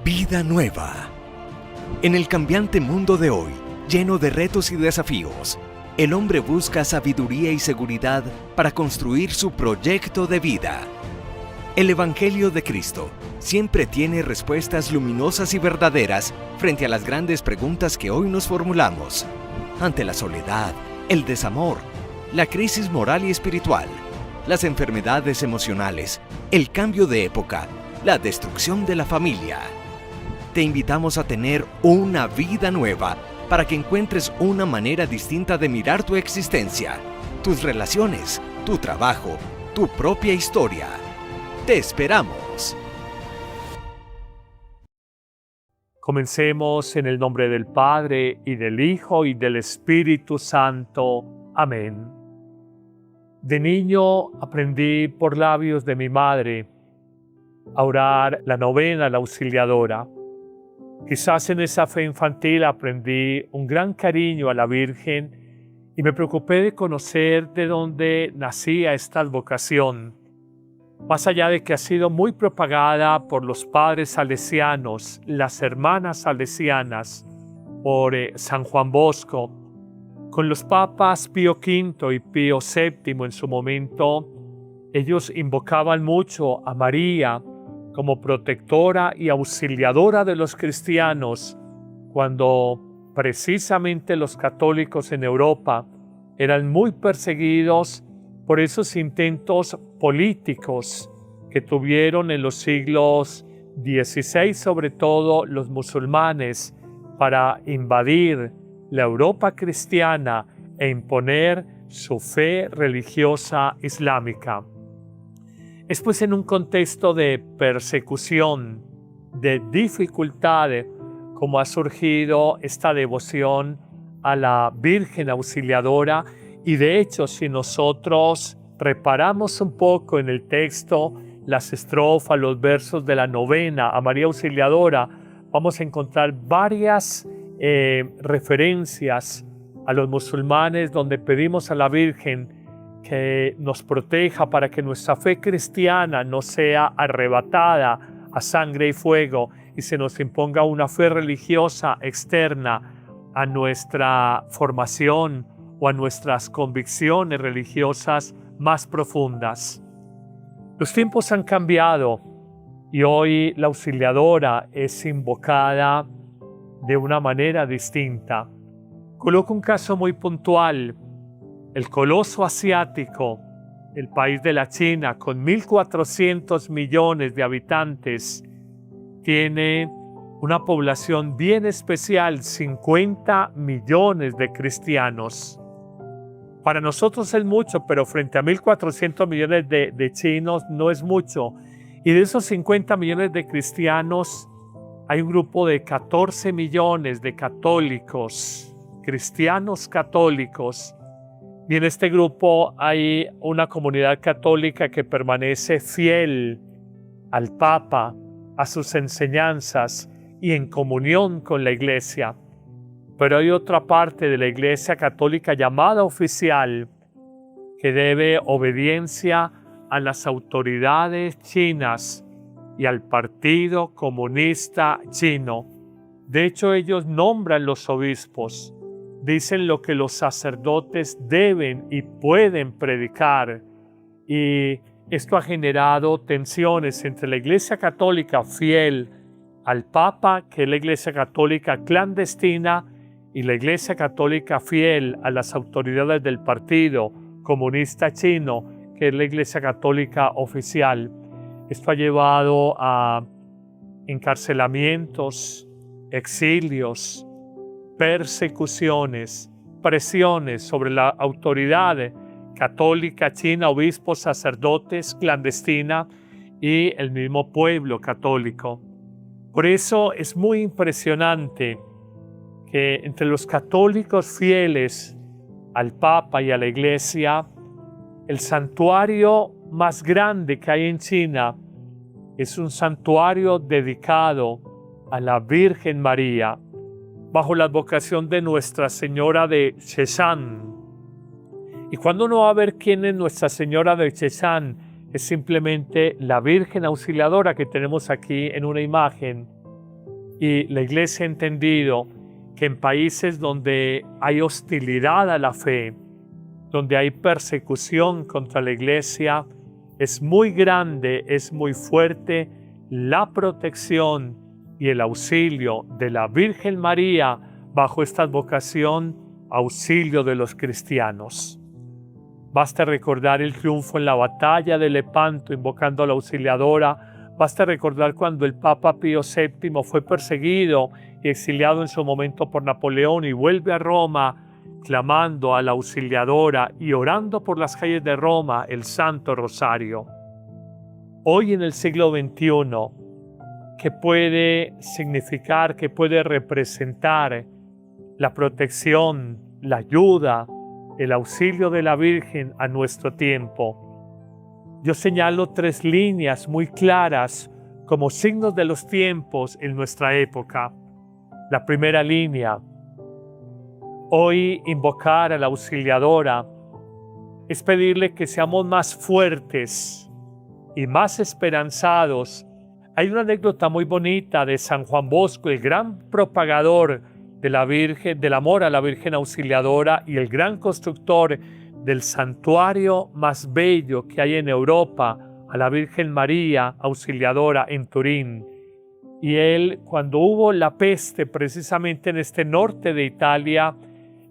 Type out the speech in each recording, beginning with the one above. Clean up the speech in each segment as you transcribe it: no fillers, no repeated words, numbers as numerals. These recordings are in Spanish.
Vida nueva. En el cambiante mundo de hoy, lleno de retos y desafíos, el hombre busca sabiduría y seguridad para construir su proyecto de vida. El Evangelio de Cristo siempre tiene respuestas luminosas y verdaderas frente a las grandes preguntas que hoy nos formulamos. Ante la soledad, el desamor, la crisis moral y espiritual, las enfermedades emocionales, el cambio de época, la destrucción de la familia. Te invitamos a tener una vida nueva para que encuentres una manera distinta de mirar tu existencia, tus relaciones, tu trabajo, tu propia historia. ¡Te esperamos! Comencemos en el nombre del Padre, y del Hijo, y del Espíritu Santo. Amén. De niño aprendí por labios de mi madre a orar la novena, la auxiliadora. Quizás en esa fe infantil aprendí un gran cariño a la Virgen y me preocupé de conocer de dónde nacía esta advocación. Más allá de que ha sido muy propagada por los padres salesianos, las hermanas salesianas, por San Juan Bosco, con los papas Pío V y Pío VII en su momento, ellos invocaban mucho a María como protectora y auxiliadora de los cristianos, cuando precisamente los católicos en Europa eran muy perseguidos por esos intentos políticos que tuvieron en los siglos XVI, sobre todo los musulmanes, para invadir la Europa cristiana e imponer su fe religiosa islámica. Es pues en un contexto de persecución, de dificultad, como ha surgido esta devoción a la Virgen Auxiliadora. Y de hecho, si nosotros reparamos un poco en el texto, las estrofas, los versos de la novena a María Auxiliadora, vamos a encontrar varias referencias a los musulmanes donde pedimos a la Virgen que nos proteja para que nuestra fe cristiana no sea arrebatada a sangre y fuego y se nos imponga una fe religiosa externa a nuestra formación o a nuestras convicciones religiosas más profundas. Los tiempos han cambiado y hoy la auxiliadora es invocada de una manera distinta. Coloco un caso muy puntual. El coloso asiático, el país de la China, con 1.400 millones de habitantes, tiene una población bien especial, 50 millones de cristianos. Para nosotros es mucho, pero frente a 1.400 millones de chinos no es mucho. Y de esos 50 millones de cristianos, hay un grupo de 14 millones de católicos, cristianos católicos. Y en este grupo hay una comunidad católica que permanece fiel al Papa, a sus enseñanzas y en comunión con la Iglesia. Pero hay otra parte de la Iglesia católica llamada oficial que debe obediencia a las autoridades chinas y al Partido Comunista Chino. De hecho, ellos nombran los obispos. Dicen lo que los sacerdotes deben y pueden predicar. Y esto ha generado tensiones entre la Iglesia Católica fiel al Papa, que es la Iglesia Católica clandestina, y la Iglesia Católica fiel a las autoridades del Partido Comunista Chino, que es la Iglesia Católica oficial. Esto ha llevado a encarcelamientos, exilios, persecuciones, presiones sobre la autoridad católica china, obispos, sacerdotes, clandestina y el mismo pueblo católico. Por eso es muy impresionante que entre los católicos fieles al Papa y a la Iglesia, el santuario más grande que hay en China es un santuario dedicado a la Virgen María, bajo la advocación de Nuestra Señora de Chezán. Y cuando uno va a ver quién es Nuestra Señora de Chezán, es simplemente la Virgen Auxiliadora que tenemos aquí en una imagen. Y la Iglesia ha entendido que en países donde hay hostilidad a la fe, donde hay persecución contra la Iglesia, es muy grande, es muy fuerte la protección y el auxilio de la Virgen María bajo esta vocación, auxilio de los cristianos. Basta recordar el triunfo en la batalla de Lepanto invocando a la Auxiliadora. Basta recordar cuando el Papa Pío VII fue perseguido y exiliado en su momento por Napoleón y vuelve a Roma clamando a la Auxiliadora y orando por las calles de Roma el Santo Rosario. Hoy en el siglo XXI, ¿qué puede significar, qué puede representar la protección, la ayuda, el auxilio de la Virgen a nuestro tiempo? Yo señalo 3 líneas muy claras como signos de los tiempos en nuestra época. La primera línea: hoy invocar a la Auxiliadora es pedirle que seamos más fuertes y más esperanzados. Hay una anécdota muy bonita de San Juan Bosco, el gran propagador de la Virgen, del amor a la Virgen Auxiliadora y el gran constructor del santuario más bello que hay en Europa, a la Virgen María Auxiliadora en Turín. Y él, cuando hubo la peste precisamente en este norte de Italia,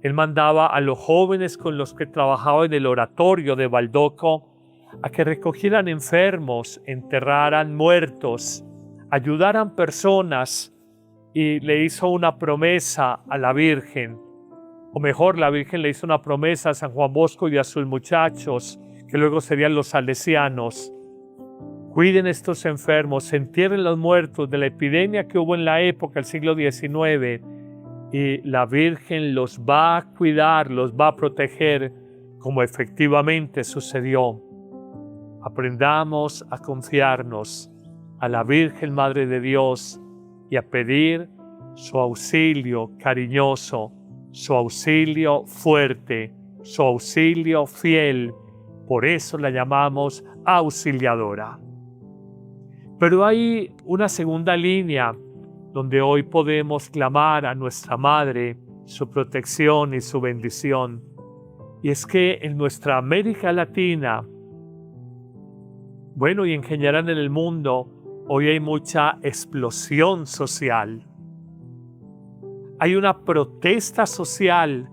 él mandaba a los jóvenes con los que trabajaba en el oratorio de Baldoco a que recogieran enfermos, enterraran muertos, ayudaran personas, y le hizo una promesa a la Virgen, o mejor, la Virgen le hizo una promesa a San Juan Bosco y a sus muchachos, que luego serían los salesianos: cuiden estos enfermos, entierren los muertos de la epidemia que hubo en la época, el siglo XIX, y la Virgen los va a cuidar, los va a proteger, como efectivamente sucedió. Aprendamos a confiarnos a la Virgen Madre de Dios y a pedir su auxilio cariñoso, su auxilio fuerte, su auxilio fiel. Por eso la llamamos Auxiliadora. Pero hay una segunda línea donde hoy podemos clamar a nuestra Madre su protección y su bendición. Y es que en nuestra América Latina, bueno, y en general en el mundo, hoy hay mucha explosión social. Hay una protesta social,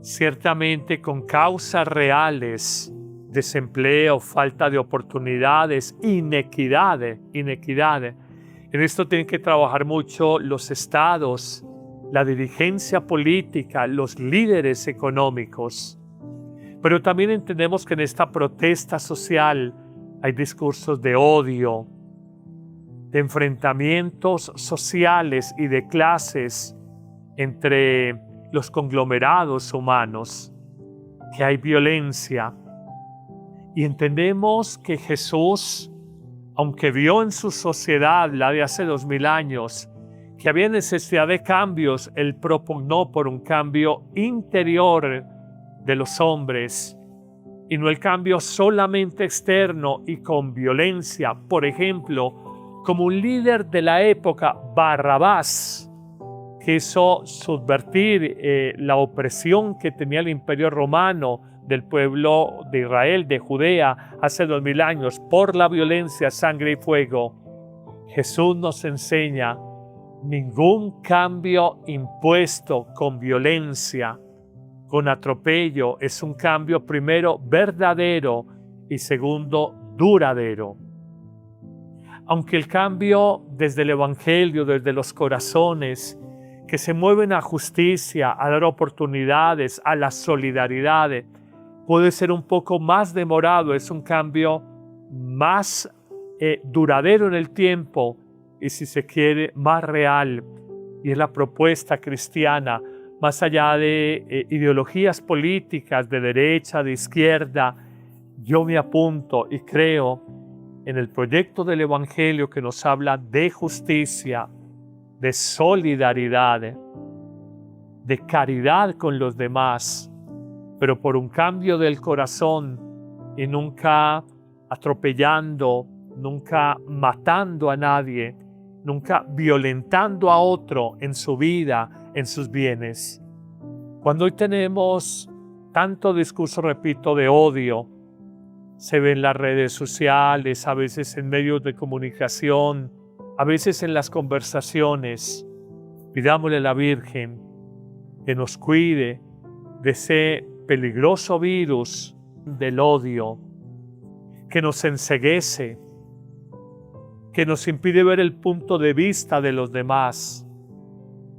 ciertamente con causas reales: desempleo, falta de oportunidades, inequidad. En esto tienen que trabajar mucho los estados, la dirigencia política, los líderes económicos. Pero también entendemos que en esta protesta social hay discursos de odio, de enfrentamientos sociales y de clases entre los conglomerados humanos, que hay violencia. Y entendemos que Jesús, aunque vio en su sociedad, la de hace 2000 años, que había necesidad de cambios, Él propugnó por un cambio interior de los hombres, y no el cambio solamente externo y con violencia. Por ejemplo, como un líder de la época, Barrabás, quiso subvertir la opresión que tenía el Imperio Romano del pueblo de Israel, de Judea, hace 2000 años, por la violencia, sangre y fuego. Jesús nos enseña: ningún cambio impuesto con violencia, con atropello, es un cambio, primero, verdadero y segundo, duradero. Aunque el cambio desde el Evangelio, desde los corazones que se mueven a justicia, a dar oportunidades, a la solidaridad, puede ser un poco más demorado, es un cambio más duradero en el tiempo y, si se quiere, más real. Y es la propuesta cristiana, más allá de ideologías políticas de derecha, de izquierda. Yo me apunto y creo en el proyecto del Evangelio que nos habla de justicia, de solidaridad, de caridad con los demás, pero por un cambio del corazón y nunca atropellando, nunca matando a nadie, nunca violentando a otro en su vida, en sus bienes. Cuando hoy tenemos tanto discurso, repito, de odio, se ve en las redes sociales, a veces en medios de comunicación, a veces en las conversaciones. Pidámosle a la Virgen que nos cuide de ese peligroso virus del odio que nos enceguece, que nos impide ver el punto de vista de los demás,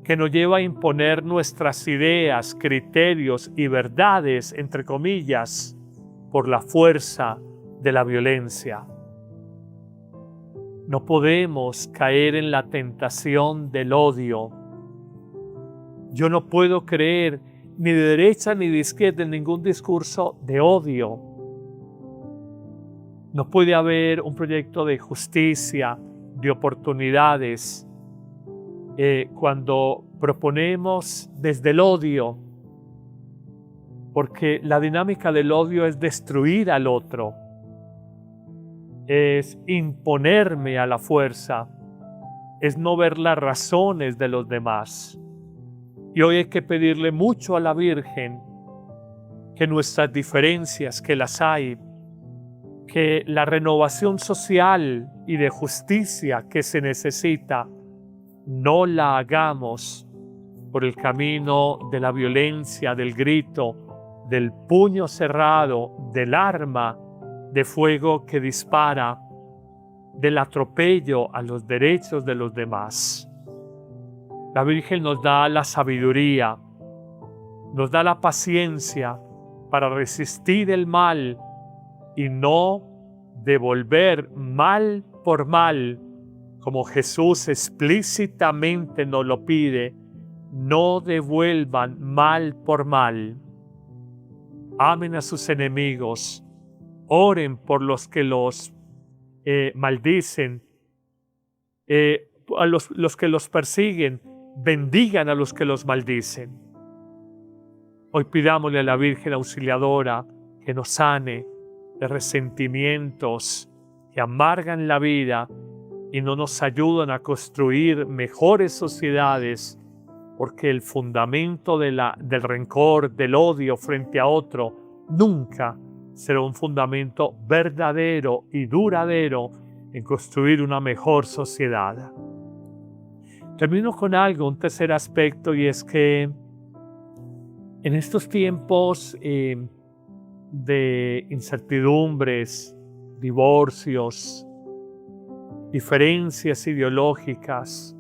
que nos lleva a imponer nuestras ideas, criterios y verdades, entre comillas, por la fuerza de la violencia. No podemos caer en la tentación del odio. Yo no puedo creer ni de derecha ni de izquierda en ningún discurso de odio. No puede haber un proyecto de justicia, de oportunidades, cuando proponemos desde el odio, porque la dinámica del odio es destruir al otro, es imponerme a la fuerza, es no ver las razones de los demás. Y hoy hay que pedirle mucho a la Virgen que nuestras diferencias, que las hay, que la renovación social y de justicia que se necesita, no la hagamos por el camino de la violencia, del grito, del puño cerrado, del arma de fuego que dispara, del atropello a los derechos de los demás. La Virgen nos da la sabiduría, nos da la paciencia para resistir el mal y no devolver mal por mal, como Jesús explícitamente nos lo pide. No devuelvan mal por mal. Amen a sus enemigos, oren por los que los maldicen, a los que los persiguen, bendigan a los que los maldicen. Hoy pidámosle a la Virgen Auxiliadora que nos sane de resentimientos que amargan la vida y no nos ayudan a construir mejores sociedades, porque el fundamento del rencor, del odio frente a otro, nunca será un fundamento verdadero y duradero en construir una mejor sociedad. Termino con algo, un tercer aspecto, y es que en estos tiempos de incertidumbres, divorcios, diferencias ideológicas,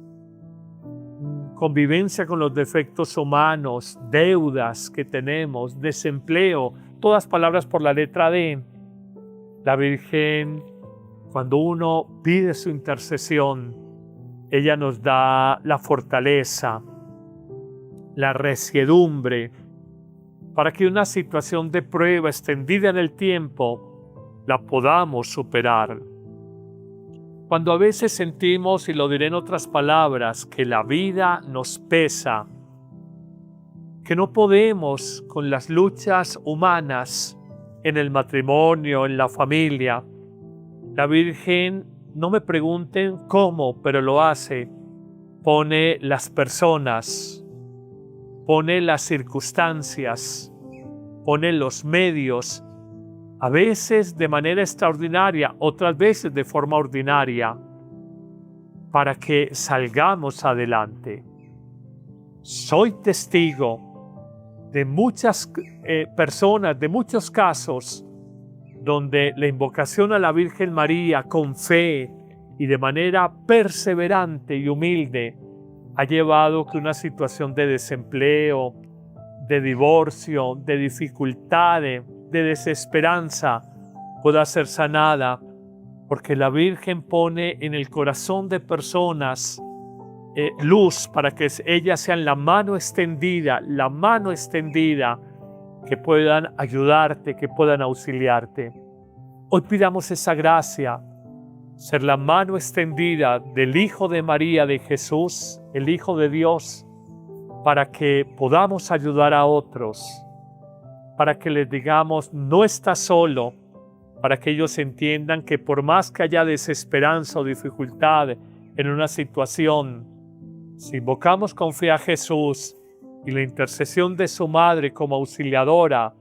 convivencia con los defectos humanos, deudas que tenemos, desempleo, todas palabras por la letra D. La Virgen, cuando uno pide su intercesión, ella nos da la fortaleza, la resiedumbre, para que una situación de prueba extendida en el tiempo la podamos superar. Cuando a veces sentimos, y lo diré en otras palabras, que la vida nos pesa, que no podemos con las luchas humanas en el matrimonio, en la familia, la Virgen, no me pregunten cómo, pero lo hace, pone las personas, pone las circunstancias, pone los medios, a veces de manera extraordinaria, otras veces de forma ordinaria, para que salgamos adelante. Soy testigo de muchas personas, de muchos casos, donde la invocación a la Virgen María con fe y de manera perseverante y humilde ha llevado que una situación de desempleo, de divorcio, de dificultades, de desesperanza pueda ser sanada, porque la Virgen pone en el corazón de personas luz para que ellas sean la mano extendida que puedan ayudarte, que puedan auxiliarte. Hoy pidamos esa gracia, ser la mano extendida del Hijo de María, de Jesús, el Hijo de Dios, para que podamos ayudar a otros, para que les digamos, no estás solo, para que ellos entiendan que por más que haya desesperanza o dificultad, en una situación, si invocamos con fe a Jesús y la intercesión de su madre como auxiliadora,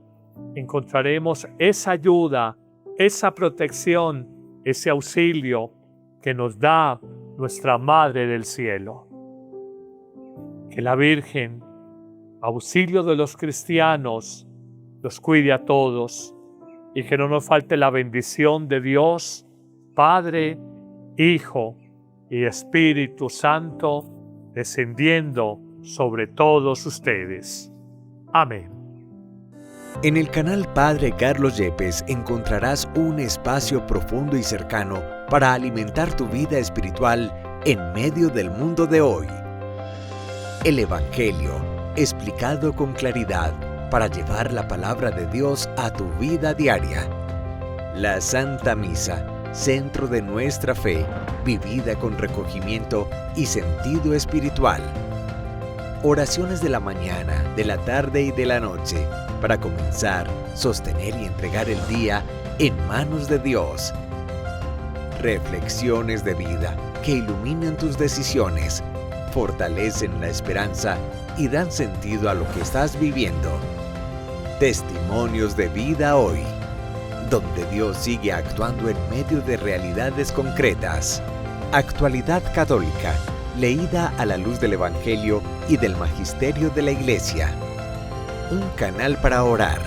encontraremos esa ayuda, esa protección, ese auxilio que nos da nuestra Madre del Cielo. Que la Virgen, auxilio de los cristianos, los cuide a todos y que no nos falte la bendición de Dios, Padre, Hijo y Espíritu Santo, descendiendo sobre todos ustedes. Amén. En el canal Padre Carlos Yepes encontrarás un espacio profundo y cercano para alimentar tu vida espiritual en medio del mundo de hoy. El Evangelio, explicado con claridad para llevar la palabra de Dios a tu vida diaria. La Santa Misa, centro de nuestra fe, vivida con recogimiento y sentido espiritual. Oraciones de la mañana, de la tarde y de la noche, para comenzar, sostener y entregar el día en manos de Dios. Reflexiones de vida que iluminan tus decisiones, fortalecen la esperanza y dan sentido a lo que estás viviendo. Testimonios de vida hoy, donde Dios sigue actuando en medio de realidades concretas. Actualidad católica, leída a la luz del Evangelio y del Magisterio de la Iglesia. Un canal para orar,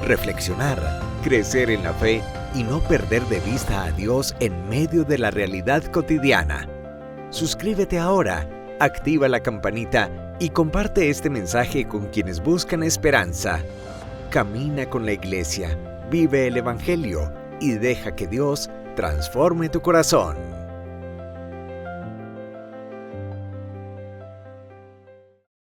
reflexionar, crecer en la fe y no perder de vista a Dios en medio de la realidad cotidiana. Suscríbete ahora, activa la campanita y comparte este mensaje con quienes buscan esperanza. Camina con la Iglesia, vive el Evangelio y deja que Dios transforme tu corazón.